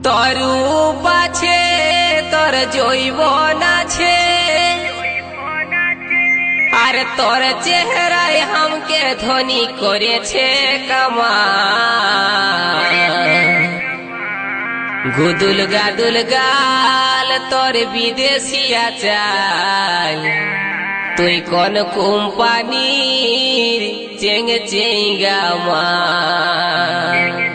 তরূপ আছে তোর জৈবন আছে আর তোর চেহারায় हमके ধনী করেছে কামাল গুদুল গাদুল গাল তোর বিদেশিয়া চাল তুই কোন কোম্পানির চেঙ্গ চেঙ্গা মাল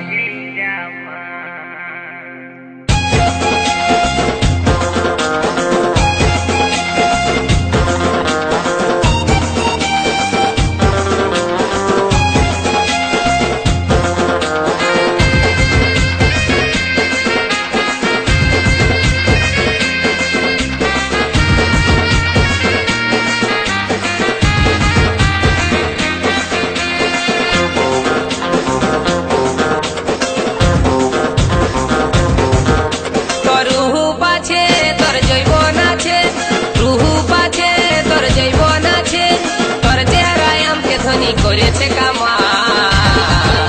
করেছে কামাল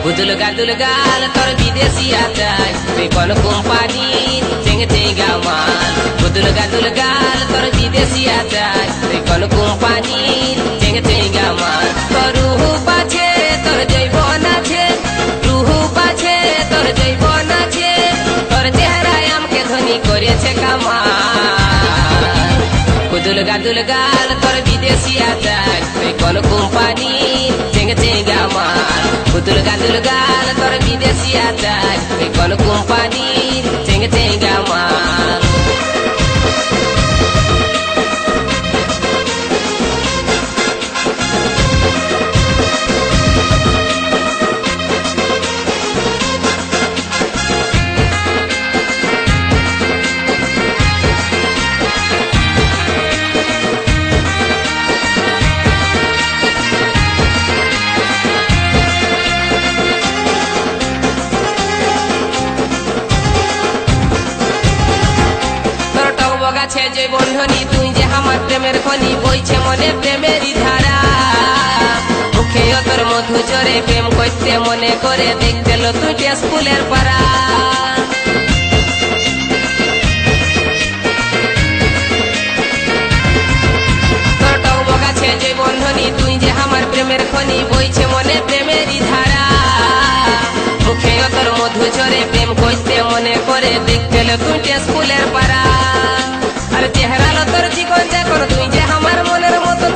গুদুল গাদুল গাল তোর বিদেশিয়া চাই তুই কোন কোম্পানির চেঙ্গে চেঙ্গা মাল গুদুল গাদুল গাল তোর বিদেশিয়া চাই তুই কোন কোম্পানির চেঙ্গে চেঙ্গা মাল তোর রূপ আছে তোর জৈবন আছে রূপ আছে তোর জৈবন আছে তোর চেহারায় हमके ধনী করেছে কামাল গুদুল গাদুল গাল তোর বিদেশিয়া চাই তুই কোন কোম্পানির চেঙ্গে চেঙ্গা মাল গুদুল গাদুল গাল তোর বিদেশিয়া চাই তুই কোন কোম্পানির চেঙ্গে চেঙ্গা মাল গাছে যে বন্ধনী তুই যে আমার প্রেমের খনি বইছে মনে প্রেমেরই ধারা মুখে তোর মধু জরে প্রেম করতে মনে করে দেখতে লো তুই স্কুলের পাড়া তোর টব গাছে যে বন্ধনী তুই যে আমার প্রেমের খনি বইছে মনে প্রেমেরই ধারা মুখে তোর মধু জরে প্রেম করতে মনে করে দেখতে লো তুই স্কুলের পাড়া আরে চেহারা লো তোর জীবন যখন তুই যে আমার মনের মতন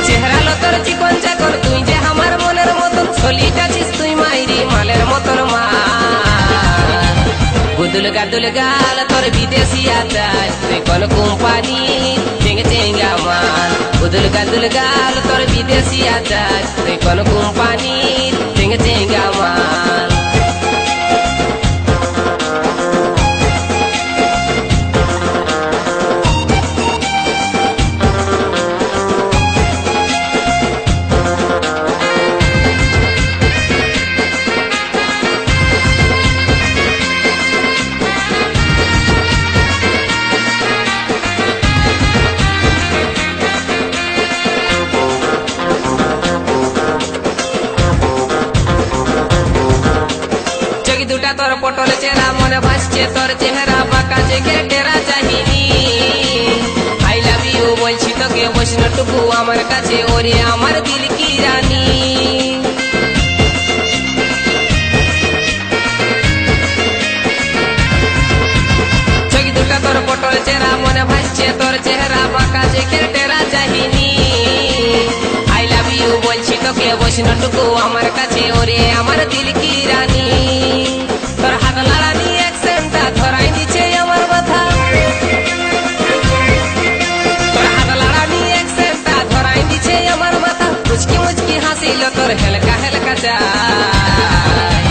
চেহারা লো তোর জীবন যখন তুই যে আমার মনের মতন ছলিটাছিস তুই মাইরি মালের মতন মাল গুদুল গাদুল গাল তোর বিদেশিয়া চাই তুই কোন কোম্পানি চেঙ্গে চেঙ্গা মাল গুদুল গাদুল গাল তোর বিদেশিয়া চাই তুই কোন কোম্পানি চেঙ্গে চেঙ্গা মাল তোর পটল চেহারা মনে ভাসছে তোর চেহারা বাঁকা জেগে টেরা চাহিনি আই লাভ ইউ বলছি তোকে বৈষ্ণটুকু আমার কাছে ওরে আমার দিল কি রানী চোখ দুটা তোর পটল চেহারা মনে ভাসছে তোর চেহারা বাঁকা জেগে টেরা চাহিনি আই লাভ ইউ বলছি তোকে বৈষ্ণটুকু আমার কাছে ওরে আমার দিল কি রানী তোর হাত লাড়ানি অ্যাকসেন্টটা ধরাই দিচ্ছে আমার মাথা তোর হাত লাড়ানি অ্যাকসেন্টটা ধরাই দিচ্ছে আমার মাথা মুচকি মুচকি হাসিল তোর হেলকা হেলকা চাই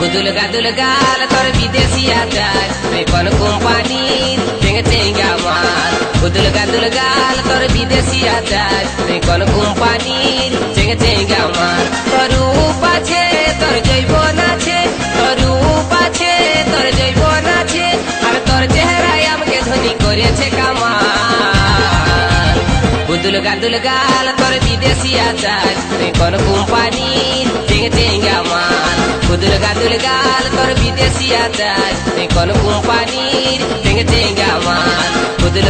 গুদুল গাদুল গাল তোর বিদেশিয়া চাই তুই কোন কোম্পানির চেঙ্গে চেঙ্গা মাল গুদুল গাদুল গাল তোর বিদেশিয়া চাই তুই কোন কোম্পানির চেঙ্গে চেঙ্গা মাল তোর রূপ আছে তোর জৈবন আছে তোর রূপ আছে তোর জৈবন আছে আর তোর চেহারায় हमके ধনী করেছে কামাল গুদুল গাদুল গাল তোর বিদেশিয়া চাই তুই কোন কোম্পানির চেঙ্গে চেঙ্গা মাল গুদুল গাল তোর বিদেশি আচার তুই কোন কোম্পানির টেঙ্গে টেঙ্গা মাল গুদুল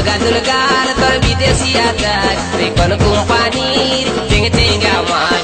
গাল তোর বিদেশি আচার তুই কোন কোম্পানির টেঙ্গে টেঙ্গা মাল